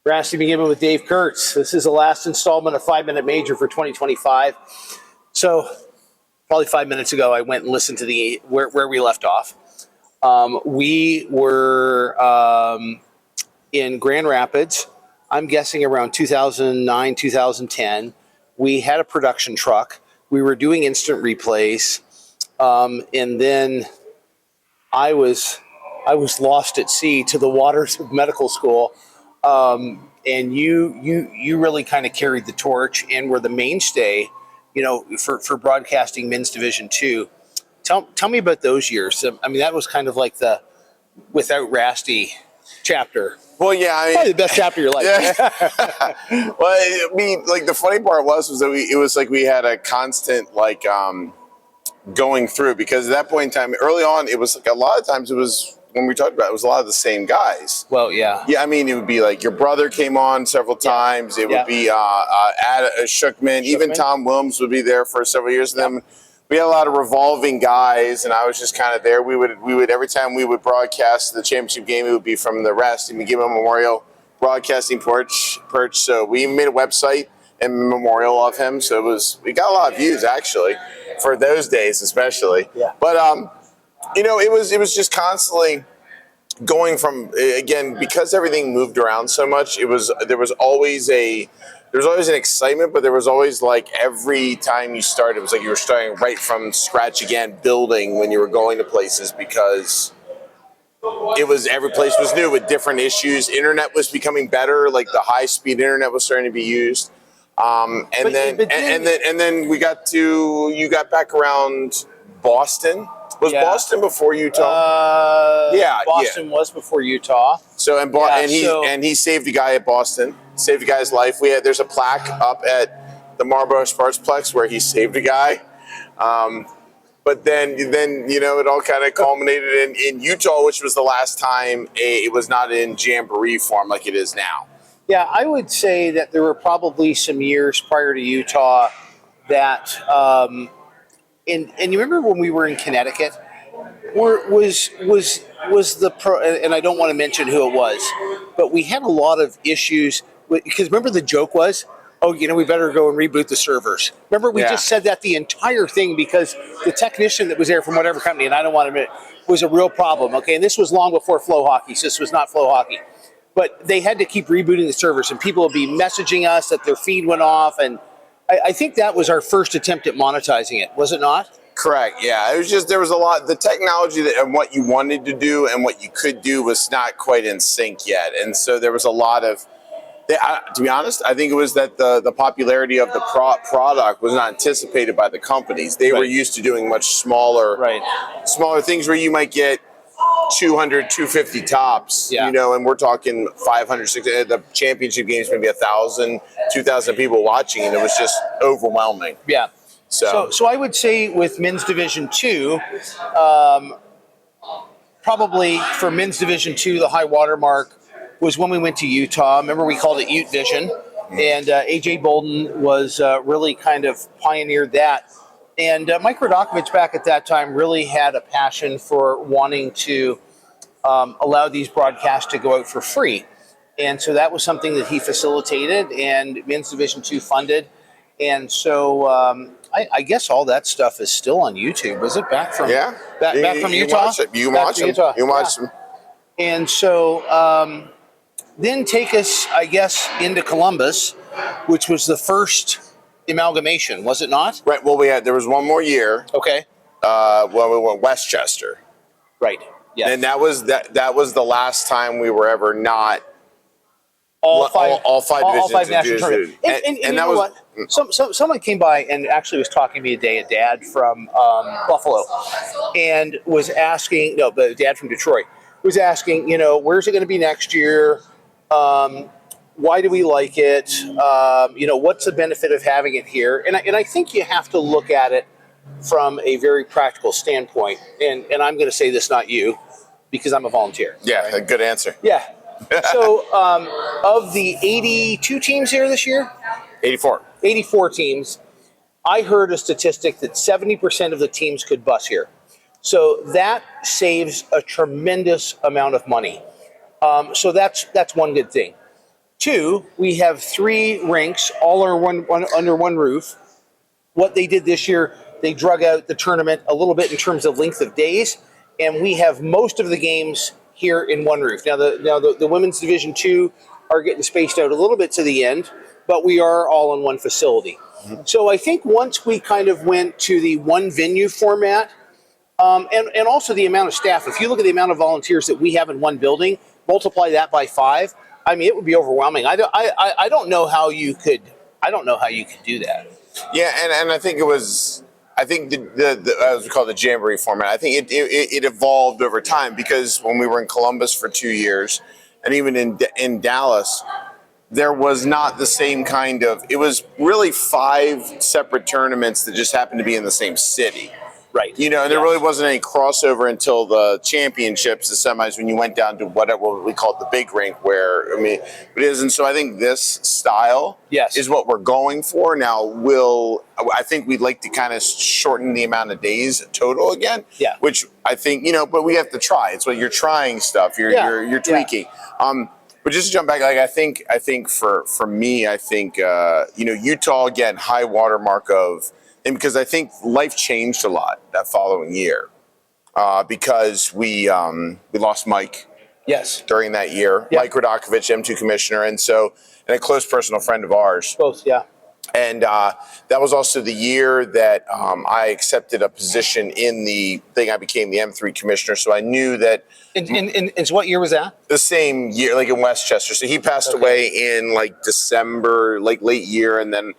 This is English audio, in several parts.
Rasty McGibbon with Dave Kurtz. This is the last installment of 5 Minute Major for 2025. So, probably 5 minutes ago, I went and listened to where we left off. We were in Grand Rapids. I'm guessing around 2009, 2010. We had a production truck. We were doing instant replays, and then I was lost at sea to the waters of medical school. And you really kind of carried the torch and were the mainstay, for broadcasting men's Division II. Tell me about those years. I mean, that was kind of like the without Rasty chapter. Well, yeah, probably the best chapter of your life. Yeah. Well, I mean, like the funny part was that it was like we had a constant going through, because at that point in time, early on, it was like a lot of times it was. When we talked about it was a lot of the same guys. Well, yeah. Yeah, I mean, it would be like your brother came on several times. It would be Shookman. Even Tom Williams would be there for several years. And then we had a lot of revolving guys, and I was just kind of there. We would every time we would broadcast the championship game, it would be from the Rasty McGibbon Memorial Broadcasting Perch. So we made a website in memorial of him. So we got a lot of views, actually, for those days especially. Yeah. But it was just constantly going from, again, because everything moved around so much. There was always an excitement, but there was always, like, every time you started, it was like you were starting right from scratch again, building when you were going to places, because every place was new with different issues. Internet was becoming better, like the high speed internet was starting to be used. And then you got back around Boston. Was Boston before Utah? Boston was before Utah. So he saved a guy at Boston, saved a guy's life. There's a plaque up at the Marlboro Sparksplex where he saved a guy. But then it all kind of culminated in Utah, which was the last time it was not in jamboree form like it is now. Yeah, I would say that there were probably some years prior to Utah that. And you remember when we were in Connecticut, was the pro? And I don't want to mention who it was, but we had a lot of issues because remember the joke was, we better go and reboot the servers. Remember we just said that the entire thing because the technician that was there from whatever company, and I don't want to admit it, was a real problem. Okay, and this was long before Flow Hockey, so this was not Flow Hockey, but they had to keep rebooting the servers, and people would be messaging us that their feed went off and. I think that was our first attempt at monetizing it, was it not? Correct, yeah. It was just, there was a lot, the technology and what you wanted to do and what you could do was not quite in sync yet. And so there was a lot of, to be honest, I think it was that the popularity of the product was not anticipated by the companies. They were used to doing much smaller things where you might get 200, 250 tops, and we're talking 500, 600, the championship games, maybe 1,000, 2,000 people watching, and it was just overwhelming. Yeah. So I would say with men's Division II, probably for men's Division II, the high water mark was when we went to Utah. Remember, we called it Ute Vision, and AJ Bolden was really kind of pioneered that. And Mike Radokovich back at that time really had a passion for wanting to allow these broadcasts to go out for free. And so that was something that he facilitated and Men's Division II funded. And so I guess all that stuff is still on YouTube. Was it back from back from Utah? You watch them. And so then take us, I guess, into Columbus, which was the first amalgamation, was it not? Right. Well, there was one more year. Okay. We went Westchester. Right. Yeah. And that was the last time we were ever not all five national tournaments. And you know what? Someone came by and actually was talking to me today, a dad from Buffalo, and was asking, the dad from Detroit was asking, where's it going to be next year? Why do we like it? What's the benefit of having it here? And I think you have to look at it from a very practical standpoint. And I'm going to say this, not you, because I'm a volunteer. Yeah, right? A good answer. Yeah. So of the 82 teams here this year? 84 teams. I heard a statistic that 70% of the teams could bus here. So that saves a tremendous amount of money. So that's one good thing. Two, we have 3 rinks, all are under one roof. What they did this year, they drug out the tournament a little bit in terms of length of days, and we have most of the games here in one roof. Now, the women's Division 2 are getting spaced out a little bit to the end, but we are all in one facility. So I think once we kind of went to the one venue format, and also the amount of staff, if you look at the amount of volunteers that we have in one building, multiply that by 5, I mean, it would be overwhelming. I don't know how you could do that. Yeah, and I think the as we call it, the Jamboree format, I think it evolved over time, because when we were in Columbus for 2 years, and even in Dallas, there was not the same kind of, it was really 5 separate tournaments that just happened to be in the same city. Right. You know, and there really wasn't any crossover until the championships, the semis, when you went down to what we call the big rink, where, I mean, it is. And so I think this style is what we're going for. Now, I think we'd like to kind of shorten the amount of days total again, which I think, you know, but we have to try. It's what you're trying stuff, you're tweaking. But just to jump back, like I think for me, I think, you know, Utah, again, high watermark of, and because I think life changed a lot that following year, because we lost Mike. Yes. During that year, Mike Radakovich, M2 commissioner, and a close personal friend of ours. Both, yeah. And that was also the year that I accepted a position in the thing. I became the M3 commissioner, so I knew that. And so what year was that? The same year, like in Westchester. So he passed away in like December, like late year, and then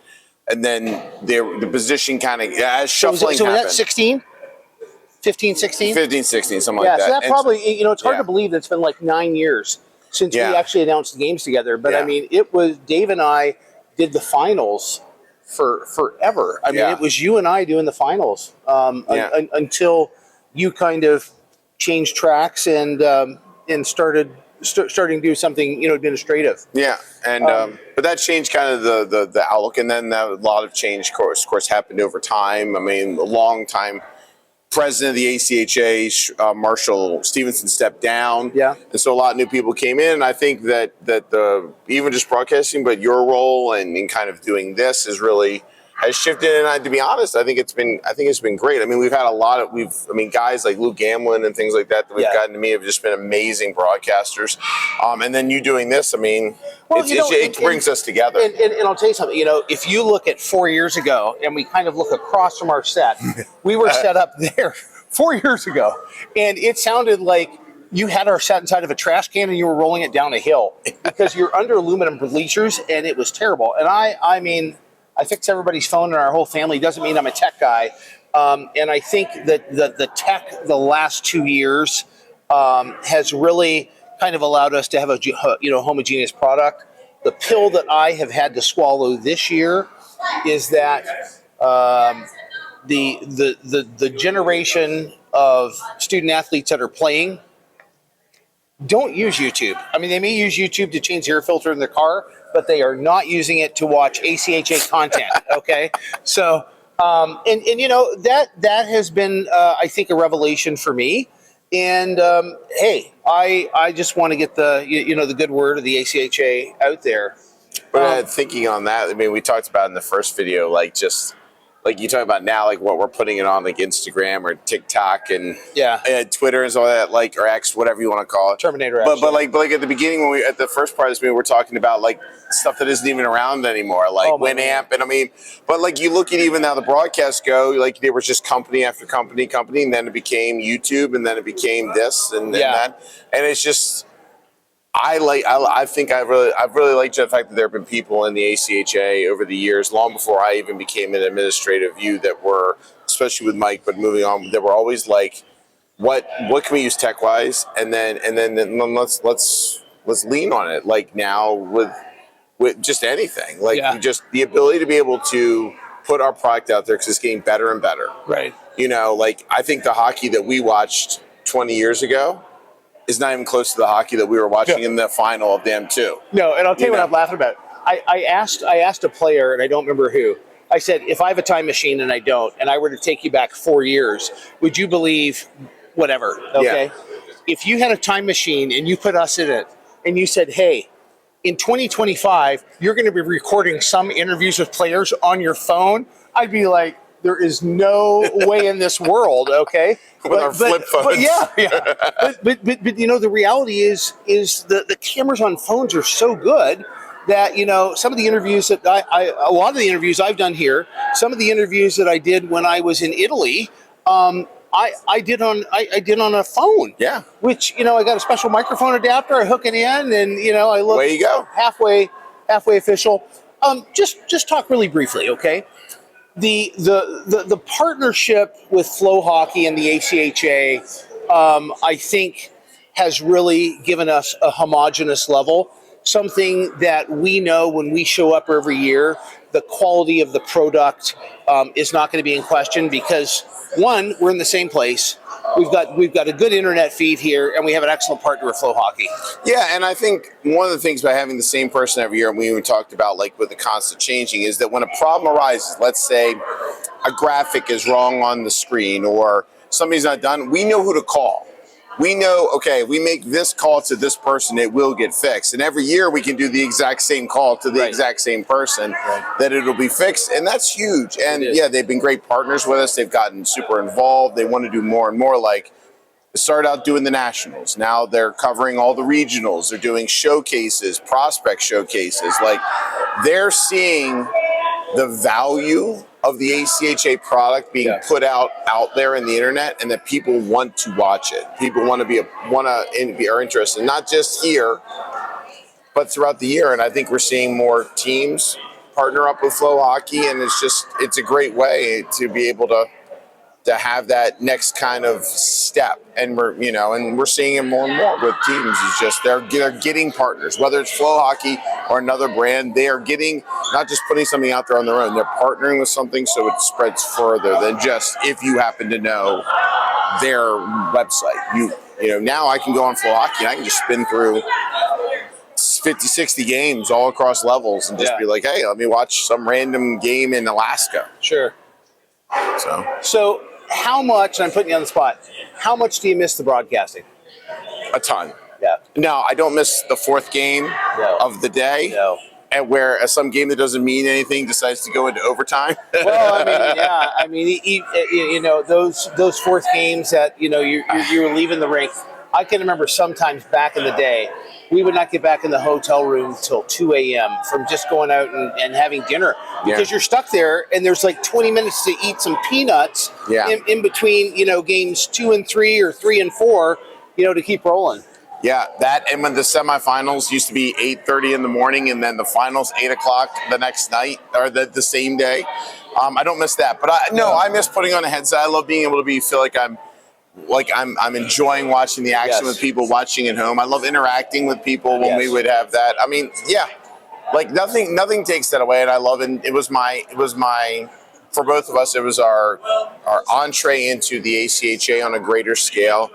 the position kind of shuffling. So was that 16? 15, 16? 15, 16, something like that. Yeah, so that probably, you know, it's hard to believe that it's been like 9 years since we actually announced the games together. But I mean, it was, Dave and I did the finals for forever. I mean, it was you and I doing the finals until you kind of changed tracks and starting to do something, you know, administrative. Yeah, and but that changed kind of the outlook, and then a lot of change, of course, happened over time. I mean, a long time president of the ACHA, Marshall Stevenson, stepped down. Yeah, and so a lot of new people came in. And I think that the even just broadcasting, but your role and kind of doing this has shifted. And to be honest, I think it's been great. I mean, we've had a lot of guys like Luke Gamlin and things like that we've gotten to meet have just been amazing broadcasters. And then you doing this, I mean, it brings us together. And I'll tell you something. You know, if you look at 4 years ago, and we kind of look across from our set, we were set up there 4 years ago, and it sounded like you had our set inside of a trash can and you were rolling it down a hill because you're under aluminum bleachers, and it was terrible. And I mean, I fix everybody's phone in our whole family. Doesn't mean I'm a tech guy. And I think that the tech the last 2 years has really kind of allowed us to have a homogeneous product. The pill that I have had to swallow this year is that the generation of student athletes that are playing don't use YouTube. I mean, they may use YouTube to change the air filter in their car, but they are not using it to watch ACHA content. Okay, so and you know that has been I think a revelation for me. And hey, I just want to get the good word of the ACHA out there. But thinking on that, I mean, we talked about in the first video, like just like you talk about now, like what we're putting it on, like Instagram or TikTok and Twitter and all that, like, or X, whatever you want to call it. Terminator X. But like at the beginning, when at the first part of this video, we're talking about like stuff that isn't even around anymore, like Winamp. And I mean, but like you look at even now the broadcasts go, like there was just company after company, and then it became YouTube, and then it became this and that, and it's just. I think I've really liked the fact that there have been people in the ACHA over the years, long before I even became an administrative view, that were, especially with Mike, but moving on, that were always like, what can we use tech wise, and then let's lean on it. Like now with just anything, like just the ability to be able to put our product out there because it's getting better and better. Right. You know, like I think the hockey that we watched 20 years ago is not even close to the hockey that we were watching in the final of the M2. No, and I'll tell you what I'm laughing about. I asked a player, and I don't remember who. I said, if I have a time machine and I don't, and I were to take you back 4 years, would you believe whatever? Okay. Yeah. If you had a time machine and you put us in it, and you said, hey, in 2025, you're going to be recording some interviews with players on your phone. I'd be like, there is no way in this world, okay? With our flip phones. But yeah. but you know, the reality is the cameras on phones are so good that, you know, some of the interviews that a lot of the interviews I've done here, some of the interviews that I did when I was in Italy, I did on a phone. Yeah. Which, you know, I got a special microphone adapter, I hook it in, and, you know, I look Way you go. halfway official. Just talk really briefly, okay? The partnership with Flow Hockey and the ACHA, I think, has really given us a homogenous level. Something that we know when we show up every year, the quality of the product is not going to be in question because, one, we're in the same place. We've got a good internet feed here, and we have an excellent partner with Flow Hockey. Yeah, and I think one of the things by having the same person every year, and we even talked about like with the constant changing, is that when a problem arises, let's say a graphic is wrong on the screen or somebody's not done, we know who to call. We know, okay, we make this call to this person, it will get fixed. And every year we can do the exact same call to the exact same person that it'll be fixed. And that's huge. And yeah, they've been great partners with us. They've gotten super involved. They want to do more and more. Like, they started out doing the nationals. Now they're covering all the regionals. They're doing showcases, prospect showcases. Like, they're seeing the value of the ACHA product being put out there in the internet, and that people want to watch it. People want to are interested, not just here, but throughout the year. And I think we're seeing more teams partner up with Flow Hockey, and it's a great way to be able to have that next kind of step. And we're seeing it more and more with teams. It's just they're getting partners, whether it's Flow Hockey or another brand. They are getting, not just putting something out there on their own. They're partnering with something so it spreads further than just if you happen to know their website. You know, now I can go on Flow Hockey and I can just spin through 50, 60 games all across levels and just be like, hey, let me watch some random game in Alaska. Sure. So how much, and I'm putting you on the spot, how much do you miss the broadcasting? A ton. Yeah. No, I don't miss the fourth game of the day. No. And where some game that doesn't mean anything decides to go into overtime. Well, I mean, yeah. I mean, you know, those fourth games that, you know, you're leaving the rink. I can remember sometimes back in the day, we would not get back in the hotel room till 2 a.m. from just going out and having dinner because you're stuck there and there's like 20 minutes to eat some peanuts in between, you know, games 2 and 3 or 3 and 4, you know, to keep rolling. Yeah, that, and when the semifinals used to be 8:30 in the morning and then the finals 8 o'clock the next night or the same day. I don't miss that, but I miss putting on a headset. I love being able to feel like I'm enjoying watching the action with people watching at home. I love interacting with people when we would have that. I mean, like nothing takes that away, and I love it. It was my for both of us. It was our entree into the ACHA on a greater scale,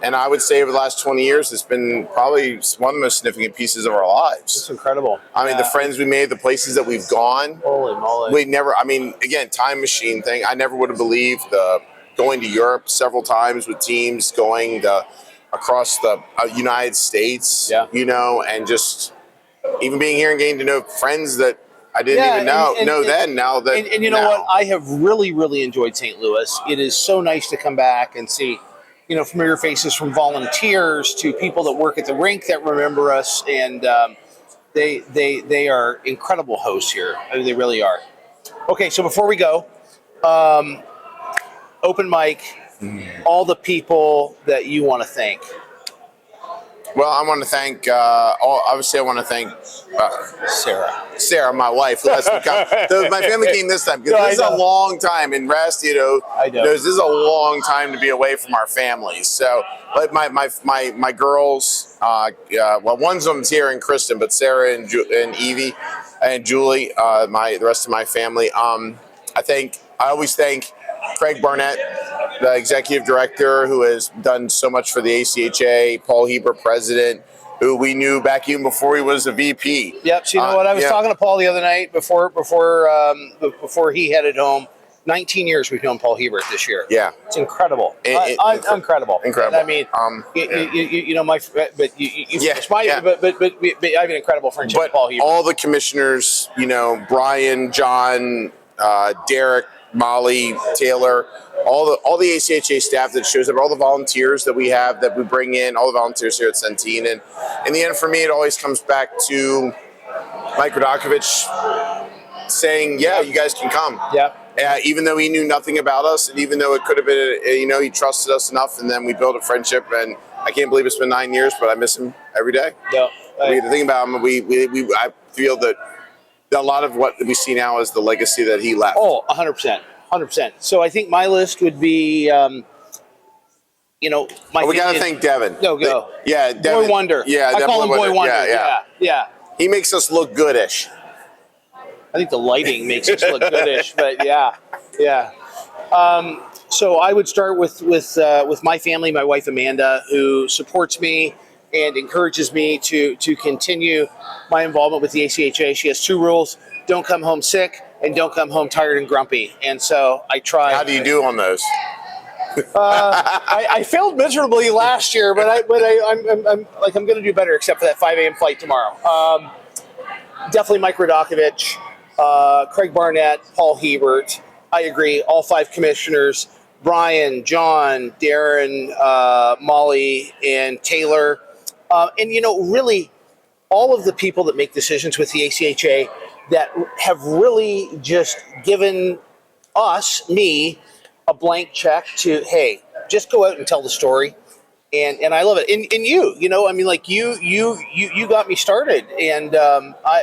and I would say over the last 20 years, it's been probably one of the most significant pieces of our lives. It's incredible. I mean, the friends we made, the places that we've gone. Holy moly! We never. I mean, again, time machine thing. I never would have believed going to Europe several times with teams, going across the United States, you know, and just even being here and getting to know friends that I didn't even know then. Now that and you know what, I have really enjoyed St. Louis. It is so nice to come back and see, you know, familiar faces from volunteers to people that work at the rink that remember us, and they are incredible hosts here. I mean, they really are. Okay, so before we go. Open mic, all the people that you want to thank. Well, I want to thank, obviously I want to thank Sarah, my wife, who has to come. My family came this time because this is a long time, and Rasty, this is a long time to be away from our families. So, like my girls, well, one of them's here in Kristen, but Sarah and Evie and Julie, the rest of my family. I always thank Craig Barnett, the executive director, who has done so much for the ACHA, Paul Heber, president, who we knew back even before he was a VP. Yep. So you know what? I was talking to Paul the other night before he headed home. 19 years we've known Paul Hebert this year. Yeah. It's incredible. Incredible. Incredible. And I mean, you know, my, but I have an incredible friendship with Paul Hebert. All the commissioners, you know, Brian, John, Derek, Molly, Taylor, all the ACHA staff that shows up, all the volunteers that we have that we bring in, all the volunteers here at Centene. And in the end, for me, it always comes back to Mike Radokovich saying, yeah, you guys can come. Yeah. Even though he knew nothing about us, and even though it could have been, you know, he trusted us enough, and then we built a friendship. And I can't believe it's been 9 years, but I miss him every day. Yeah. The thing about him, I feel that a lot of what we see now is the legacy that he left. Oh, 100%. 100%. So I think my list would be, you know, we got to thank Devin. Go. Yeah, Devin. Boy Wonder. Yeah, I call him Boy Wonder. Yeah. He makes us look goodish. I think the lighting makes us look goodish, but yeah. So I would start with my family, my wife Amanda, who supports me and encourages me to continue my involvement with the ACHA. She has 2 rules: don't come home sick and don't come home tired and grumpy. And so I try. How do you do on those? I failed miserably last year, but I'm going to do better, except for that 5 a.m. flight tomorrow. Definitely Mike Radokovich, Craig Barnett, Paul Hebert. I agree. All 5 commissioners: Brian, John, Darren, Molly, and Taylor. And, you know, really all of the people that make decisions with the ACHA that have really just given me, a blank check to, hey, just go out and tell the story. And I love it. And you know, I mean, like you got me started, and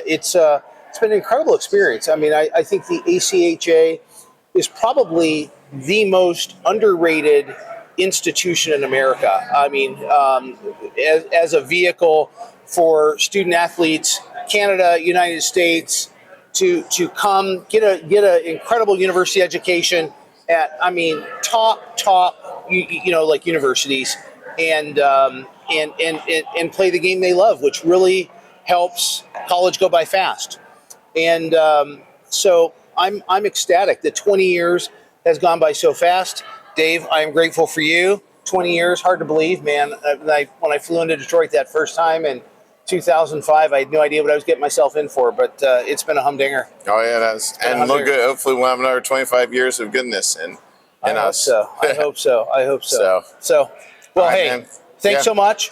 it's been an incredible experience. I mean, I think the ACHA is probably the most underrated institution in America. I mean, as a vehicle for student athletes, Canada, United States, to come get an incredible university education at, I mean, top, you know, like universities, and play the game they love, which really helps college go by fast. And so I'm ecstatic that 20 years has gone by so fast. Dave, I am grateful for you. 20 years, hard to believe, man. When I flew into Detroit that first time in 2005, I had no idea what I was getting myself in for, but it's been a humdinger. Oh yeah, it has. And look good. Hopefully we'll have another 25 years of goodness in us. I hope so. So, well, right, hey, man. Thanks so much.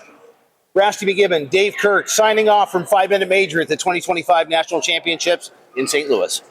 Rasty McGibbon, Dave Kurtz, signing off from 5 Minute Major at the 2025 National Championships in St. Louis.